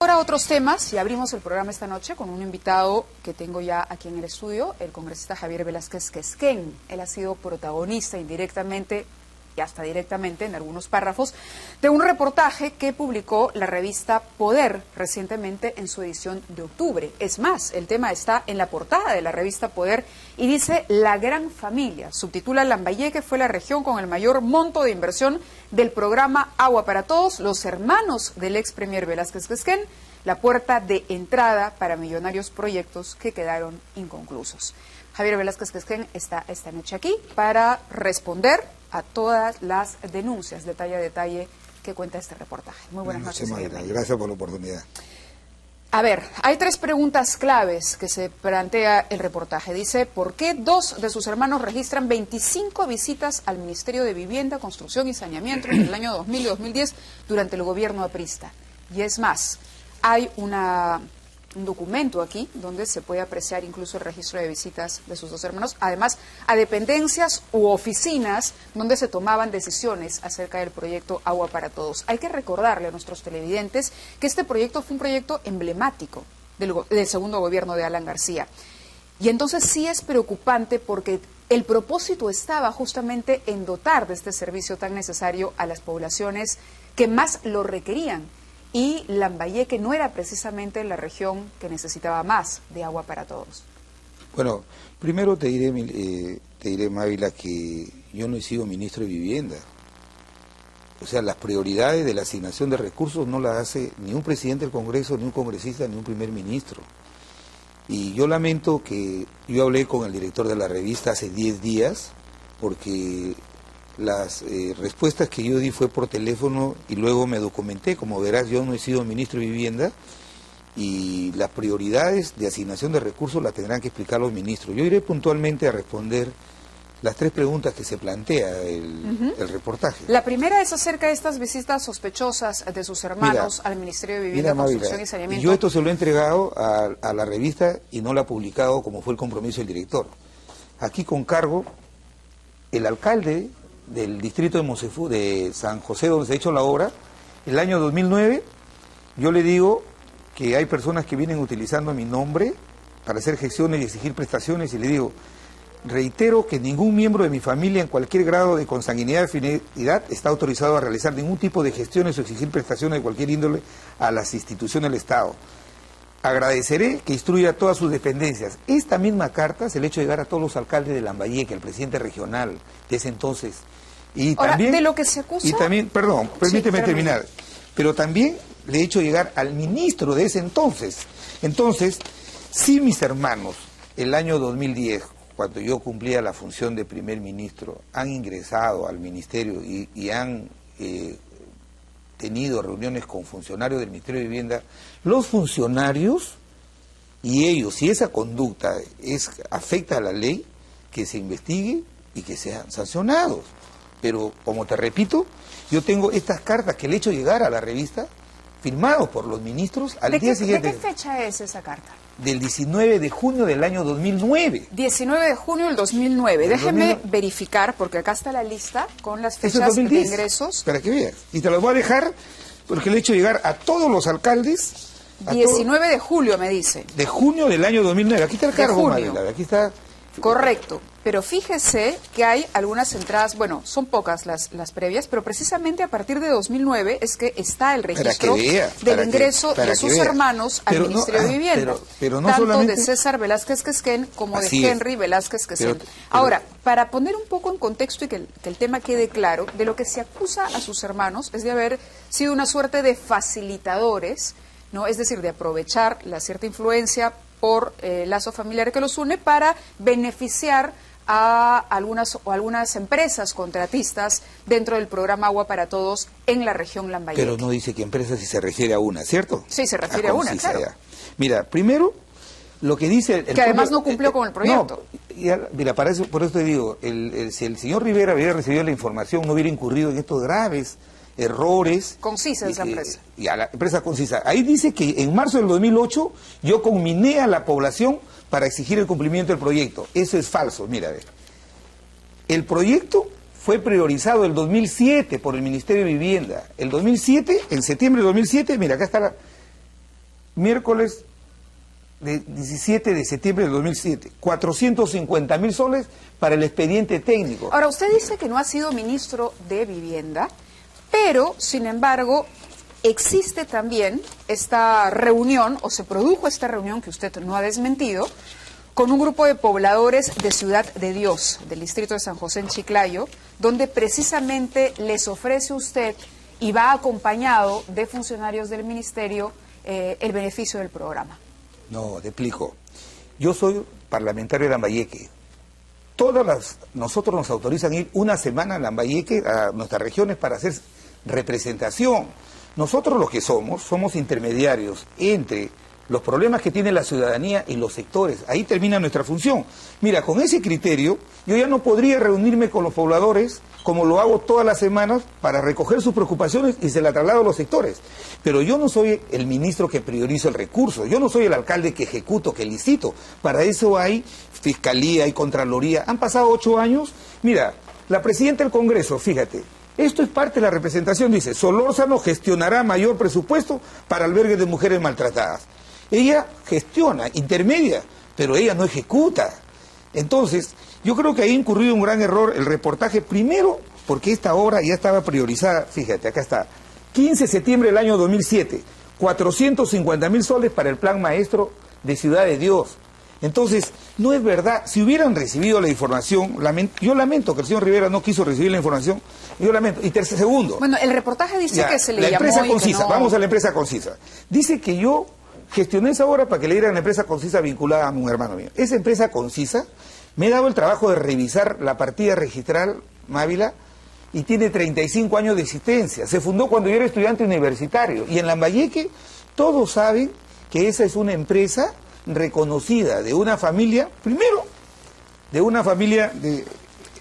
ahora a otros temas y abrimos el programa esta noche con un invitado que tengo ya aquí en el estudio, el congresista Javier Velázquez Quesquén. Él ha sido protagonista indirectamente y hasta directamente en algunos párrafos de un reportaje que publicó la revista Poder recientemente en su edición de octubre. Es más, el tema está en la portada de la revista Poder y dice La Gran Familia. Subtitula Lambayeque fue la región con el mayor monto de inversión del programa Agua para Todos. Los hermanos del ex premier Velázquez Quesquén, la puerta de entrada para millonarios proyectos que quedaron inconclusos. Javier Velázquez Quesquén está esta noche aquí para responder a todas las denuncias, detalle a detalle, que cuenta este reportaje. Muy buenas noches, Mayra. Gracias por la oportunidad. A ver, hay tres preguntas claves que se plantea el reportaje. Dice, ¿por qué dos de sus hermanos registran 25 visitas al Ministerio de Vivienda, Construcción y Saneamiento en el año 2000 y 2010 durante el gobierno aprista? Y es más, hay un documento aquí donde se puede apreciar incluso el registro de visitas de sus dos hermanos, además a dependencias u oficinas donde se tomaban decisiones acerca del proyecto Agua para Todos. Hay que recordarle a nuestros televidentes que este proyecto fue un proyecto emblemático del segundo gobierno de Alan García. Y entonces sí es preocupante porque el propósito estaba justamente en dotar de este servicio tan necesario a las poblaciones que más lo requerían. Y Lambayeque no era precisamente la región que necesitaba más de agua para todos. Bueno, primero te diré, Mávila, que yo no he sido ministro de Vivienda. O sea, las prioridades de la asignación de recursos no las hace ni un presidente del Congreso, ni un congresista, ni un primer ministro. Y yo lamento que yo hablé con el director de la revista hace 10 días, porque las respuestas que yo di fue por teléfono y luego me documenté. Como verás, yo no he sido ministro de Vivienda y las prioridades de asignación de recursos las tendrán que explicar los ministros. Yo iré puntualmente a responder las tres preguntas que se plantea el reportaje. La primera es acerca de estas visitas sospechosas de sus hermanos al Ministerio de Vivienda, Construcción y Saneamiento. Yo esto se lo he entregado a la revista y no la ha publicado como fue el compromiso del director. Aquí con cargo el alcalde del distrito de Mosefú, de San José, donde se ha hecho la obra, el año 2009, yo le digo que hay personas que vienen utilizando mi nombre para hacer gestiones y exigir prestaciones, y le digo, reitero que ningún miembro de mi familia en cualquier grado de consanguinidad y afinidad está autorizado a realizar ningún tipo de gestiones o exigir prestaciones de cualquier índole a las instituciones del Estado. Agradeceré que instruya a todas sus dependencias. Esta misma carta se le ha hecho llegar a todos los alcaldes de Lambayeque, al presidente regional de ese entonces. Y ahora, también, de lo que se acusa... Y también, perdón, permíteme sí, terminar, pero también le he hecho llegar al ministro de ese entonces. Entonces, si mis hermanos, el año 2010, cuando yo cumplía la función de primer ministro, han ingresado al ministerio y han tenido reuniones con funcionarios del Ministerio de Vivienda, los funcionarios y ellos, si esa conducta afecta a la ley, que se investigue y que sean sancionados. Pero, como te repito, yo tengo estas cartas que le he hecho llegar a la revista, firmados por los ministros, al día siguiente. ¿De qué fecha es esa carta? Del 19 de junio del año 2009. 19 de junio del 2009. Déjeme verificar, porque acá está la lista con las fechas de ingresos. Para que veas. Y te las voy a dejar, porque le he hecho llegar a todos los alcaldes. 19 de julio, me dice. De junio del año 2009. Aquí está el cargo, Marila. Aquí está. Correcto, pero fíjese que hay algunas entradas, bueno, son pocas las previas, pero precisamente a partir de 2009 es que está el registro del ingreso de sus hermanos al Ministerio de Vivienda, pero no tanto solamente de César Velázquez Quesquén como de Así Henry Velázquez Quesquén. Ahora, para poner un poco en contexto y que el tema quede claro, de lo que se acusa a sus hermanos es de haber sido una suerte de facilitadores, ¿no? Es decir, de aprovechar la cierta influencia por lazo familiar que los une para beneficiar a algunas empresas contratistas dentro del programa Agua para Todos en la región Lambayeque. Pero no dice qué empresa, si se refiere a una, ¿cierto? Sí, se refiere a una, claro. Mira, primero, lo que dice... que además no cumplió con el proyecto. Mira, por eso te digo, si el señor Rivera hubiera recibido la información, no hubiera incurrido en estos graves errores. Concisa esa empresa. Y a la empresa Concisa. Ahí dice que en marzo del 2008 yo conminé a la población para exigir el cumplimiento del proyecto. Eso es falso, mira, a ver. El proyecto fue priorizado el 2007 por el Ministerio de Vivienda. El 2007, en septiembre de 2007, mira, acá está miércoles de 17 de septiembre del 2007, 450.000 soles para el expediente técnico. Ahora, usted dice que no ha sido ministro de Vivienda, pero, sin embargo, existe también esta reunión, o se produjo esta reunión que usted no ha desmentido, con un grupo de pobladores de Ciudad de Dios, del distrito de San José en Chiclayo, donde precisamente les ofrece usted y va acompañado de funcionarios del ministerio el beneficio del programa. No, te explico. Yo soy parlamentario de Lambayeque. Nosotros nos autorizan ir una semana a Lambayeque, a nuestras regiones, para hacer representación. Nosotros lo que somos intermediarios entre los problemas que tiene la ciudadanía y los sectores. Ahí termina nuestra función. Mira, con ese criterio, yo ya no podría reunirme con los pobladores como lo hago todas las semanas para recoger sus preocupaciones y se las traslado a los sectores. Pero yo no soy el ministro que prioriza el recurso, yo no soy el alcalde que ejecuto, que licito. Para eso hay Fiscalía y Contraloría. Han pasado 8 años. Mira, la presidenta del Congreso, fíjate, esto es parte de la representación, dice, Solórzano gestionará mayor presupuesto para albergues de mujeres maltratadas. Ella gestiona, intermedia, pero ella no ejecuta. Entonces, yo creo que ahí ha incurrido un gran error el reportaje, primero porque esta obra ya estaba priorizada, fíjate, acá está, 15 de septiembre del año 2007, 450.000 soles para el plan maestro de Ciudad de Dios. Entonces, no es verdad, si hubieran recibido la información, yo lamento que el señor Rivera no quiso recibir la información, yo lamento. Y segundo. Bueno, el reportaje dice que se le llamó. La empresa Concisa, no... vamos a la empresa Concisa. Dice que yo gestioné esa obra para que le dieran a la empresa Concisa vinculada a un hermano mío. Esa empresa Concisa me ha dado el trabajo de revisar la partida registral Mávila y tiene 35 años de existencia. Se fundó cuando yo era estudiante universitario. Y en Lambayeque todos saben que esa es una empresa reconocida de una familia, primero, de una familia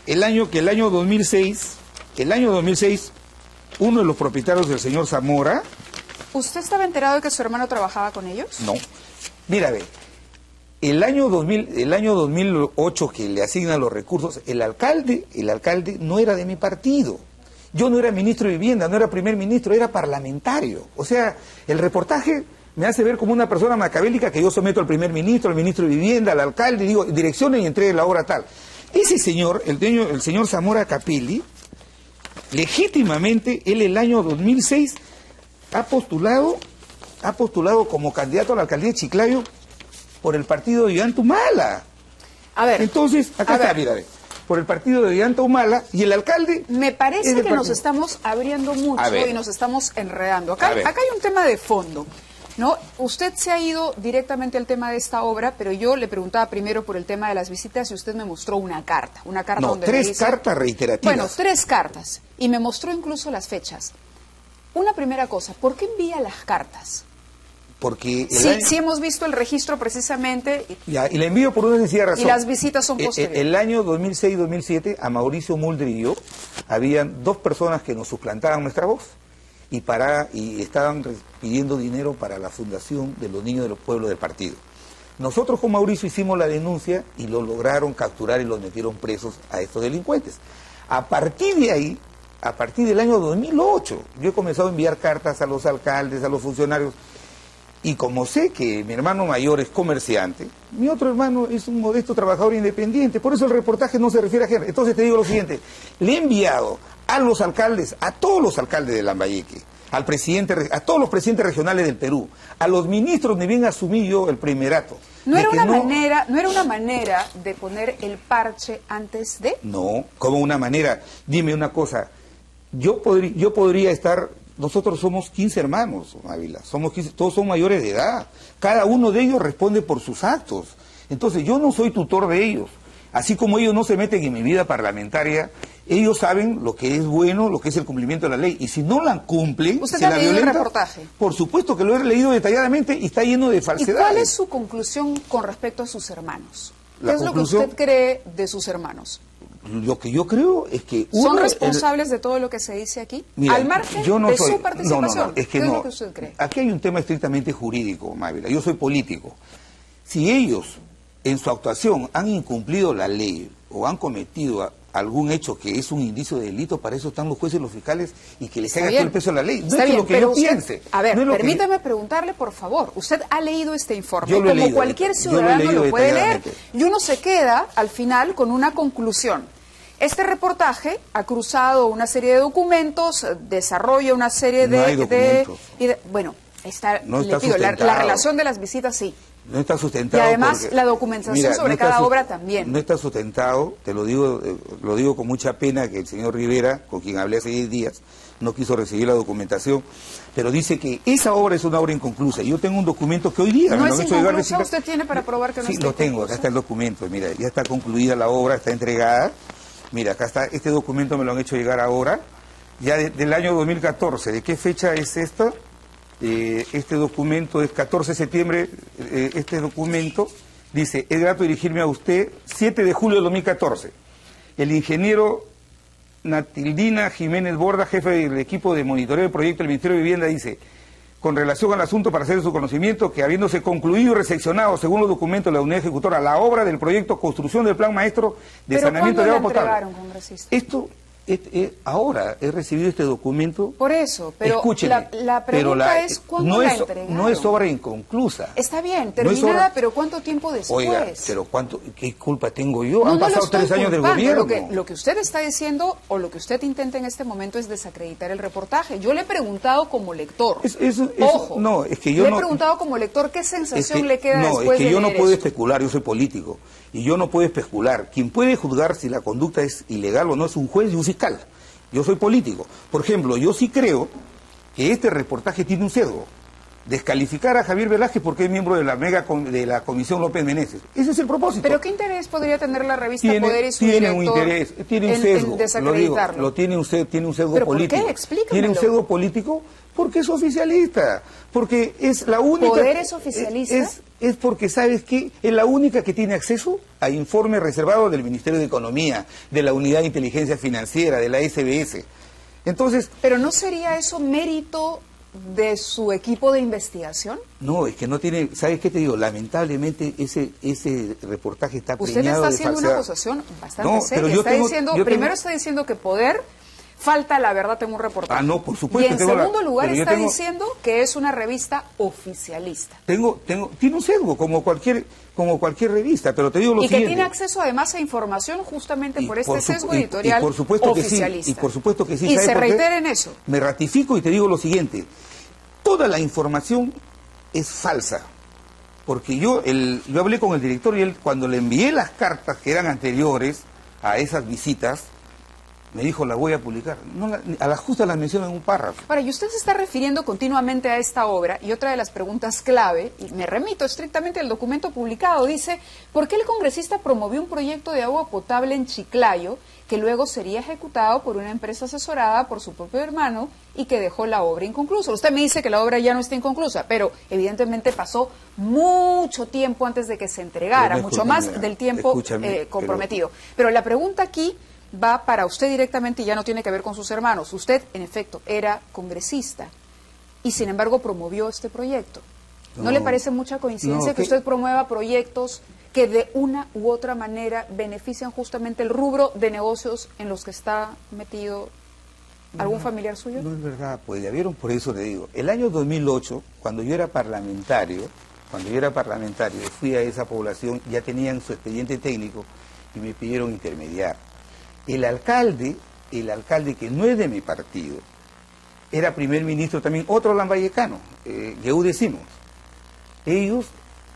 el año 2006, uno de los propietarios del señor Zamora. ¿Usted estaba enterado de que su hermano trabajaba con ellos? No. Mira, ve, el año 2008 que le asignan los recursos, el alcalde no era de mi partido. Yo no era ministro de Vivienda, no era primer ministro, era parlamentario. O sea, el reportaje me hace ver como una persona macabélica que yo someto al primer ministro, al ministro de Vivienda, al alcalde, y digo, direccionen y entregue la obra tal. Ese señor, el señor Zamora Capelli, legítimamente, él el año 2006 ha postulado como candidato a la alcaldía de Chiclayo por el partido de Ollanta Humala. A ver. Entonces, acá está, mira, por el partido de Ollanta Humala, y el alcalde... Me parece que nos estamos abriendo mucho y nos estamos enredando. Acá hay un tema de fondo, ¿no? Usted se ha ido directamente al tema de esta obra, pero yo le preguntaba primero por el tema de las visitas y usted me mostró una carta no, donde 3 dice, cartas reiterativas. Bueno, 3 cartas, y me mostró incluso las fechas. Una primera cosa, ¿por qué envía las cartas? Porque sí hemos visto el registro precisamente. Ya, y le envío por una sencilla razón. Y las visitas son posteriores. El año 2006-2007, a Mauricio Mulder y yo, habían 2 personas que nos suplantaban nuestra voz y estaban pidiendo dinero para la fundación de los niños de los pueblos del partido. Nosotros con Mauricio hicimos la denuncia y lo lograron capturar y los metieron presos a estos delincuentes. A partir de ahí, a partir del año 2008, yo he comenzado a enviar cartas a los alcaldes, a los funcionarios, y como sé que mi hermano mayor es comerciante, mi otro hermano es un modesto trabajador independiente, por eso el reportaje no se refiere a género. Entonces te digo lo siguiente, le he enviado a los alcaldes, a todos los alcaldes de Lambayeque, al presidente, a todos los presidentes regionales del Perú, a los ministros, ni bien asumí yo el primerato. ¿No era una manera de poner el parche antes de? No, como una manera. Dime una cosa, yo podría estar... Nosotros somos 15 hermanos, Ávila, somos 15, todos son mayores de edad, cada uno de ellos responde por sus actos. Entonces yo no soy tutor de ellos, así como ellos no se meten en mi vida parlamentaria, ellos saben lo que es bueno, lo que es el cumplimiento de la ley, y si no la cumplen, ¿usted si ha la leído violenta, el reportaje? Por supuesto que lo he leído detalladamente y está lleno de falsedades. ¿Y cuál es su conclusión con respecto a sus hermanos? ¿Qué es lo que usted cree de sus hermanos? Lo que yo creo es que... ¿Son responsables de todo lo que se dice aquí? Mira, al margen de su participación. Es que ¿Qué es lo que usted cree? Aquí hay un tema estrictamente jurídico, Mávila. Yo soy político. Si ellos, en su actuación, han incumplido la ley o han cometido algún hecho que es un indicio de delito, para eso están los jueces y los fiscales y que les Está caiga todo bien. el peso de la ley. No Está es que bien, lo que pero yo usted, piense. a ver, no es lo que permítame preguntarle, por favor. Usted ha leído este informe, Yo lo he como leído, cualquier yo lo he ciudadano leído lo puede leer, detalladamente. y uno se queda al final con una conclusión. Este reportaje ha cruzado una serie de documentos, desarrolla una serie No hay documentos. bueno, está, No está le pido, la sustentado. relación de las visitas sí. No está sustentado. Y además porque, la documentación sobre no está cada obra también. No está sustentado, te lo digo con mucha pena, que el señor Rivera, con quien hablé hace 10 días, no quiso recibir la documentación, pero dice que esa obra es una obra inconclusa. Yo tengo un documento que hoy día ¿No me lo es han hecho llegar inconclusa? de ¿Usted tiene para probar que no Sí, está lo tengo, inconclusa? acá está el documento, mira, ya está concluida la obra, está entregada. Mira, acá está, este documento me lo han hecho llegar ahora, ya del año 2014. ¿De qué fecha es esto? Este documento es 14 de septiembre, este documento dice, es grato dirigirme a usted, 7 de julio de 2014. El ingeniero Natildina Jiménez Borda, jefe del equipo de monitoreo del proyecto del Ministerio de Vivienda, dice, con relación al asunto para hacer su conocimiento, que habiéndose concluido y recepcionado, según los documentos de la unidad ejecutora, la obra del proyecto Construcción del Plan Maestro de ¿Pero Saneamiento de cuándo Agua la Potable. entregaron, congresista? Esto, ahora he recibido este documento. Por eso, pero Escúcheme, la pregunta es ¿cuándo no la es, entregaron? no es obra inconclusa. Está bien, No es terminada, obra- pero ¿cuánto tiempo después? Oiga, pero ¿qué culpa tengo yo? No, Han no lo pasado estoy 3 años del culpando. gobierno. Lo que usted está diciendo o lo que usted intenta en este momento es desacreditar el reportaje. Yo le he preguntado como lector. Ojo, no, es que yo le no... he preguntado como lector qué Es sensación que- le queda no, después es que de yo no leer puedo eso. especular, yo soy político, y yo no puedo especular. Quien puede juzgar si la conducta es ilegal o no es un juez y un fiscal. Yo soy político. Por ejemplo, yo sí creo que este reportaje tiene un sesgo. Descalificar a Javier Velázquez porque es miembro de la Comisión López Meneses. Ese es el propósito. ¿Pero qué interés podría tener la revista tiene, Poder y su tiene un director interés, tiene un en sesgo, desacreditarlo? lo tiene un sesgo ¿Pero por qué? político. Explícamelo. Tiene un sesgo político porque es oficialista, porque es la única... ¿Poder es oficialista? Es porque, ¿sabes qué? Es la única que tiene acceso a informes reservados del Ministerio de Economía, de la Unidad de Inteligencia Financiera, de la SBS. Entonces... ¿Pero no sería eso mérito de su equipo de investigación? No, es que no tiene... ¿Sabes qué te digo? Lamentablemente ese reportaje está Usted le preñado está de haciendo una falsedad. acusación bastante No, seria. pero yo Está tengo- diciendo, yo tengo- primero está diciendo que Poder falta la verdad en un reportaje. Ah, no, por supuesto, Y en tengo la- segundo lugar pero yo está tengo- diciendo que es una revista oficialista. Tiene un sesgo como cualquier revista, pero te digo lo Y que siguiente. tiene acceso además a información justamente Y por este por su- sesgo y- y editorial por supuesto que sí, oficialista. y por supuesto que sí. Y ¿sabe se por qué? reitera en eso. Me ratifico y te digo lo siguiente. Toda la información es falsa. Porque yo hablé con el director y él, cuando le envié las cartas que eran anteriores a esas visitas, me dijo, la voy a publicar. No, a las justas las menciono en un párrafo. Ahora, y usted se está refiriendo continuamente a esta obra, y otra de las preguntas clave, y me remito estrictamente al documento publicado, dice, ¿por qué el congresista promovió un proyecto de agua potable en Chiclayo que luego sería ejecutado por una empresa asesorada por su propio hermano y que dejó la obra inconclusa? Usted me dice que la obra ya no está inconclusa, pero evidentemente pasó mucho tiempo antes de que se entregara, Pero mucho escúchame, más del tiempo escúchame, comprometido. Pero la pregunta aquí va para usted directamente y ya no tiene que ver con sus hermanos. Usted, en efecto, era congresista y sin embargo promovió este proyecto. ¿No le parece mucha coincidencia que usted promueva proyectos que de una u otra manera benefician justamente el rubro de negocios en los que está metido algún familiar suyo? No es verdad, pues ya vieron, por eso le digo. El año 2008, cuando yo era parlamentario, fui a esa población, ya tenían su expediente técnico y me pidieron intermediar. El alcalde que no es de mi partido, era primer ministro también, otro lambayecano, Yehude Simons. Ellos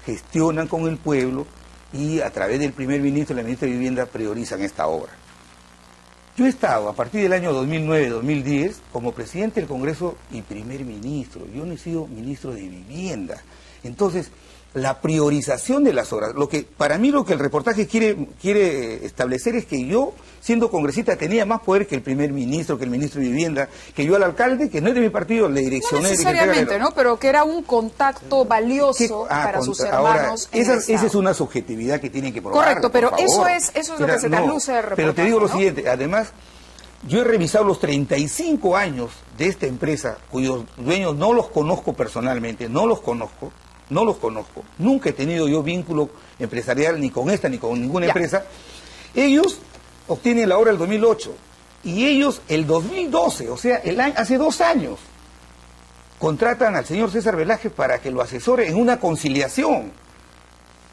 gestionan con el pueblo y a través del primer ministro y la ministra de Vivienda priorizan esta obra. Yo he estado a partir del año 2009-2010 como presidente del Congreso y primer ministro. Yo no he sido ministro de Vivienda. Entonces, la priorización de las obras, para mí lo que el reportaje quiere establecer es que yo, siendo congresista, tenía más poder que el primer ministro, que el ministro de Vivienda, que yo al alcalde, que no es de mi partido, le direccioné. No necesariamente, ¿no? Pero que era un contacto valioso para sus hermanos. Ahora, esa es una subjetividad que tienen que probar. Correcto, pero por favor. eso es lo que se trasluce del reportaje. Pero te digo lo ¿no? siguiente, además, yo he revisado los 35 años de esta empresa, cuyos dueños no los conozco personalmente, no los conozco, nunca he tenido yo vínculo empresarial ni con esta ni con ninguna Ya. empresa. Ellos obtienen la obra el 2008. Y ellos el 2012, o sea, hace 2 años, contratan al señor César Velázquez para que lo asesore en una conciliación.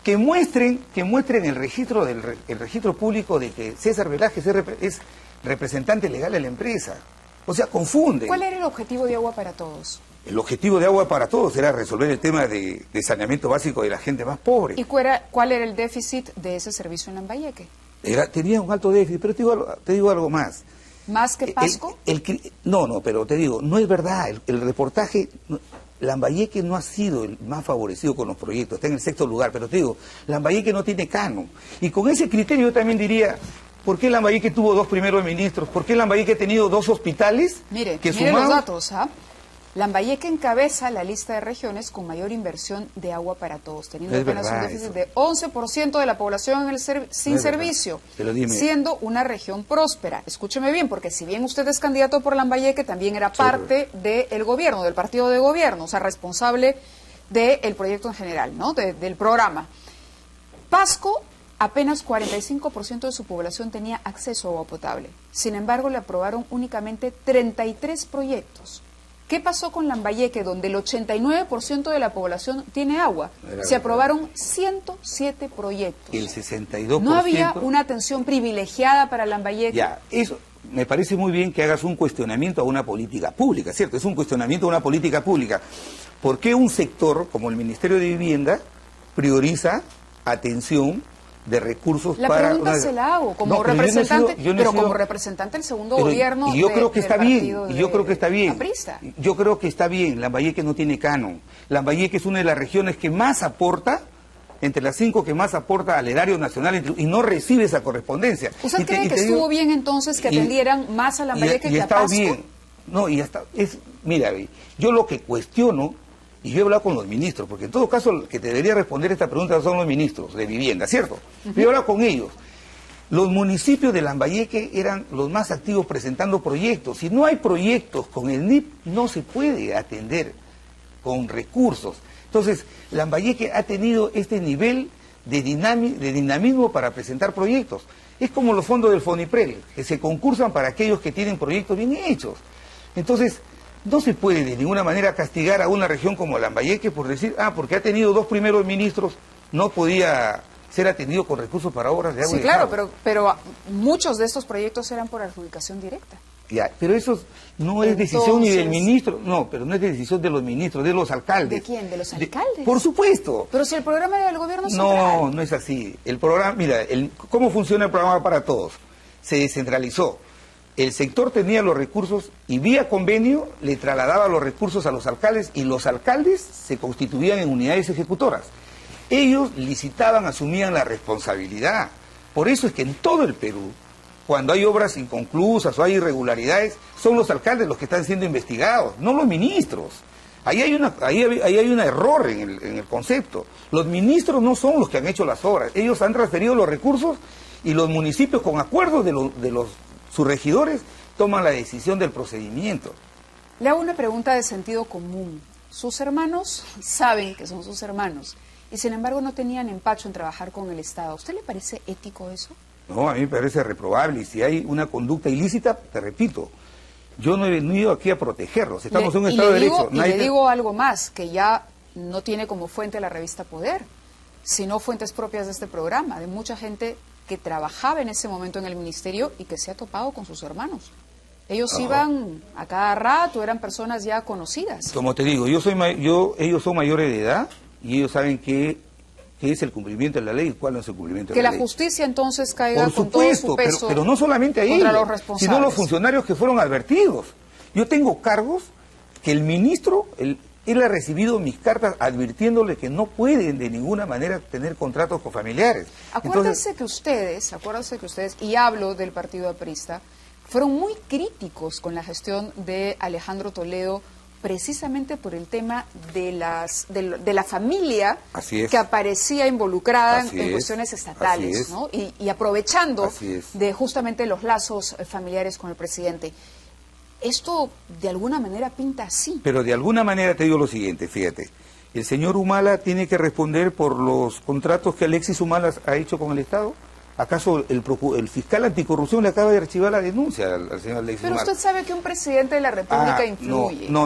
Que muestren el registro público de que César Velázquez es representante legal de la empresa. O sea, confunden. ¿Cuál era el objetivo de Agua para Todos? El objetivo de Agua para Todos era resolver el tema de saneamiento básico de la gente más pobre. ¿Y cuál era el déficit de ese servicio en Lambayeque? Tenía un alto déficit, pero te digo algo más. ¿Más que Pasco? No, pero te digo, no es verdad. El reportaje, Lambayeque no ha sido el más favorecido con los proyectos, está en el 6º lugar, pero te digo, Lambayeque no tiene canon. Y con ese criterio yo también diría, ¿por qué Lambayeque tuvo 2 primeros ministros? ¿Por qué Lambayeque ha tenido 2 hospitales? Mire los datos, ¿ah? Lambayeque encabeza la lista de regiones con mayor inversión de agua para todos, teniendo apenas un déficit de 11% de la población sin servicio, siendo una región próspera. Escúcheme bien, porque si bien usted es candidato por Lambayeque, también era parte del gobierno, del partido de gobierno, o sea, responsable del proyecto en general, ¿no? Del programa. Pasco, apenas 45% de su población tenía acceso a agua potable. Sin embargo, le aprobaron únicamente 33 proyectos. ¿Qué pasó con Lambayeque, donde el 89% de la población tiene agua? Se aprobaron 107 proyectos. El 62%... ¿No había una atención privilegiada para Lambayeque? Ya, eso me parece muy bien que hagas un cuestionamiento a una política pública, ¿cierto? Es un cuestionamiento a una política pública. ¿Por qué un sector como el Ministerio de Vivienda prioriza atención de recursos la para... pregunta se la hago como representante, como representante del segundo gobierno. Y yo creo que está bien, yo creo que está bien. Aprista. Yo creo que está bien, Lambayeque no tiene canon. Lambayeque es una de las regiones que más aporta, entre las 5 que más aporta al erario nacional, y no recibe esa correspondencia. ¿Usted cree que estuvo bien entonces que atendieran más a Lambayeque que a Pasco? Bien. No, y está, mira, yo lo que cuestiono, y yo he hablado con los ministros, porque en todo caso el que te debería responder esta pregunta son los ministros de vivienda, ¿cierto? Yo he hablado con ellos. Los municipios de Lambayeque eran los más activos presentando proyectos. Si no hay proyectos con el NIP, no se puede atender con recursos. Entonces, Lambayeque ha tenido este nivel de dinamismo para presentar proyectos. Es como los fondos del FONIPREL, que se concursan para aquellos que tienen proyectos bien hechos. Entonces, no se puede de ninguna manera castigar a una región como Lambayeque por decir, porque ha tenido 2 primeros ministros, no podía ser atendido con recursos para obras de agua. Sí, claro, pero muchos de estos proyectos eran por adjudicación directa. Ya, pero eso no es decisión ni del ministro, no, pero no es decisión de los ministros, de los alcaldes. ¿De quién? ¿De los alcaldes? Por supuesto. Pero si el programa era del gobierno central. No, no es así. El programa, mira, ¿cómo funciona el programa para todos? Se descentralizó. El sector tenía los recursos y vía convenio le trasladaba los recursos a los alcaldes y los alcaldes se constituían en unidades ejecutoras. Ellos licitaban, asumían la responsabilidad. Por eso es que en todo el Perú, cuando hay obras inconclusas o hay irregularidades, son los alcaldes los que están siendo investigados, no los ministros. Ahí hay un error en el concepto. Los ministros no son los que han hecho las obras. Ellos han transferido los recursos y los municipios, con acuerdo de sus regidores, toman la decisión del procedimiento. Le hago una pregunta de sentido común. Sus hermanos saben que son sus hermanos y sin embargo no tenían empacho en trabajar con el Estado. ¿A usted le parece ético eso? No, a mí me parece reprobable. Y si hay una conducta ilícita, te repito, yo no he venido aquí a protegerlos. Estamos en un Estado de Derecho. Y le digo algo más, que ya no tiene como fuente la revista Poder, sino fuentes propias de este programa, de mucha gente que trabajaba en ese momento en el ministerio y que se ha topado con sus hermanos. Ellos iban a cada rato, eran personas ya conocidas. Como te digo, ellos son mayores de edad y ellos saben qué es el cumplimiento de la ley y cuál no es el cumplimiento de la ley. Que la justicia entonces caiga por con supuesto, todo su peso pero no solamente a ellos, los responsables, sino los funcionarios que fueron advertidos. Yo tengo cargos que el ministro, él ha recibido mis cartas advirtiéndole que no pueden de ninguna manera tener contratos con familiares. Acuérdense que ustedes, y hablo del partido aprista, fueron muy críticos con la gestión de Alejandro Toledo, precisamente por el tema de la familia que aparecía involucrada en cuestiones estatales, ¿no? Y aprovechando de justamente los lazos familiares con el presidente. Esto de alguna manera pinta así. Pero de alguna manera te digo lo siguiente, fíjate. El señor Humala tiene que responder por los contratos que Alexis Humala ha hecho con el Estado. ¿Acaso el fiscal anticorrupción le acaba de archivar la denuncia al señor Alexis Pero Marcos? usted sabe que un presidente de la República influye. No.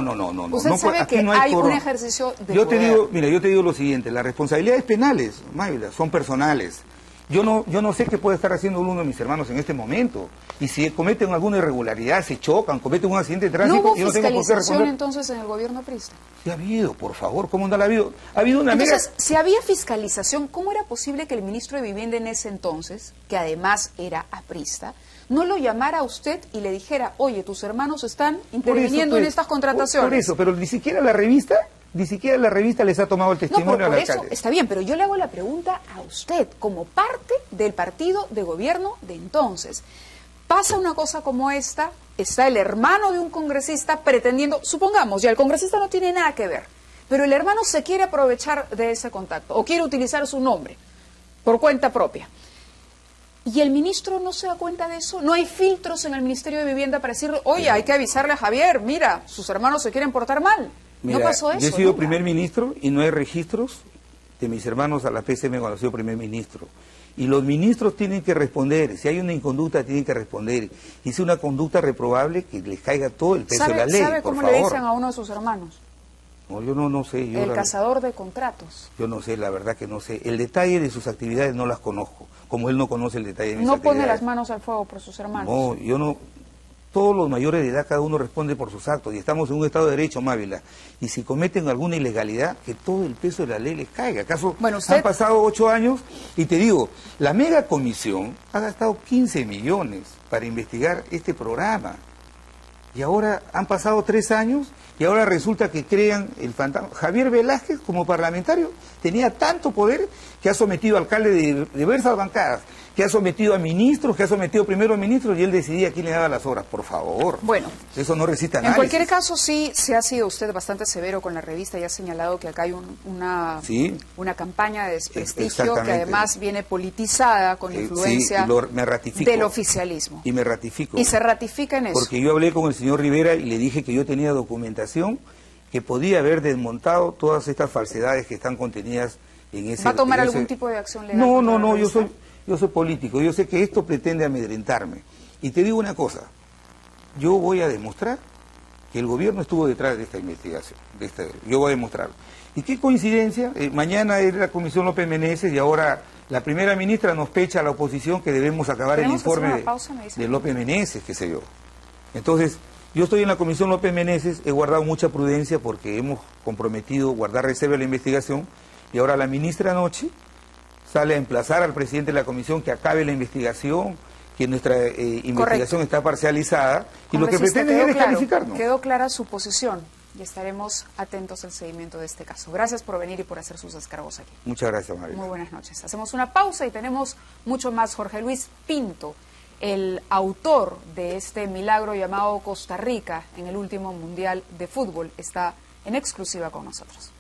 Usted sabe que hay un ejercicio de poder. Mira, yo te digo lo siguiente, las responsabilidades penales, Mayra, son personales. Yo no sé qué puede estar haciendo uno de mis hermanos en este momento. Y si cometen alguna irregularidad, se chocan, cometen un accidente de tránsito, ¿No hubo yo no tengo por qué fiscalización responder. entonces en el gobierno aprista? Sí ha habido, por favor, ¿cómo no la ha habido? Ha habido una Entonces, si había fiscalización, ¿cómo era posible que el ministro de Vivienda en ese entonces, que además era aprista, no lo llamara a usted y le dijera, oye, tus hermanos están interviniendo en estas contrataciones? Por eso, pero ni siquiera la revista les ha tomado el testimonio al alcalde. Eso está bien, pero yo le hago la pregunta a usted, como parte del partido de gobierno de entonces. Pasa una cosa como esta, está el hermano de un congresista pretendiendo, supongamos, ya el congresista no tiene nada que ver, pero el hermano se quiere aprovechar de ese contacto o quiere utilizar su nombre por cuenta propia. ¿Y el ministro no se da cuenta de eso? ¿No hay filtros en el Ministerio de Vivienda para decirle, oye, hay que avisarle a Javier, mira, sus hermanos se quieren portar mal? Mira, ¿No pasó eso? Yo he sido nunca? primer ministro y no hay registros de mis hermanos a la PCM cuando he sido primer ministro. Y los ministros tienen que responder. Si hay una inconducta, tienen que responder. Y si una conducta reprobable, que les caiga todo el peso de la ley. ¿Sabe por cómo favor. le dicen a uno de sus hermanos? No, yo no sé. El cazador de contratos. Yo no sé, la verdad que no sé. El detalle de sus actividades no las conozco, como él no conoce el detalle de mis No actividades. pone las manos al fuego por sus hermanos. No, yo no. Todos los mayores de edad, cada uno responde por sus actos, y estamos en un Estado de Derecho, Mávila. Y si cometen alguna ilegalidad, que todo el peso de la ley les caiga. ¿Acaso han pasado 8 años? Y te digo, la mega comisión ha gastado 15 millones para investigar este programa. Y ahora han pasado 3 años, y ahora resulta que crean el fantasma. Javier Velázquez, como parlamentario, tenía tanto poder que ha sometido a alcaldes de diversas bancadas, que ha sometido a ministros, que ha sometido primero a ministros, y él decidía a quién le daba las obras. Por favor. Bueno, eso no resiste análisis. En cualquier caso, sí se ha sido usted bastante severo con la revista y ha señalado que acá hay una campaña de desprestigio que además viene politizada con influencia me ratifico, del oficialismo. Y me ratifico. Y se ratifica en eso. Porque yo hablé con el señor Rivera y le dije que yo tenía documentación que podía haber desmontado todas estas falsedades que están contenidas en ese... ¿Va a tomar algún tipo de acción legal? No, yo soy político, yo sé que esto pretende amedrentarme. Y te digo una cosa, yo voy a demostrar que el gobierno estuvo detrás de esta investigación, yo voy a demostrarlo. Y qué coincidencia, mañana es la Comisión López Meneses y ahora la primera ministra nos pecha a la oposición que debemos acabar el informe de López Meneses, qué sé yo. Entonces, yo estoy en la Comisión López Meneses, he guardado mucha prudencia porque hemos comprometido guardar reserva de la investigación, y ahora la ministra anoche sale a emplazar al presidente de la comisión que acabe la investigación, que nuestra investigación está parcializada, y lo que pretende es descalificarnos. Quedó clara su posición y estaremos atentos al seguimiento de este caso. Gracias por venir y por hacer sus descargos aquí. Muchas gracias, María. Muy buenas noches. Hacemos una pausa y tenemos mucho más. Jorge Luis Pinto, el autor de este milagro llamado Costa Rica en el último Mundial de Fútbol, está en exclusiva con nosotros.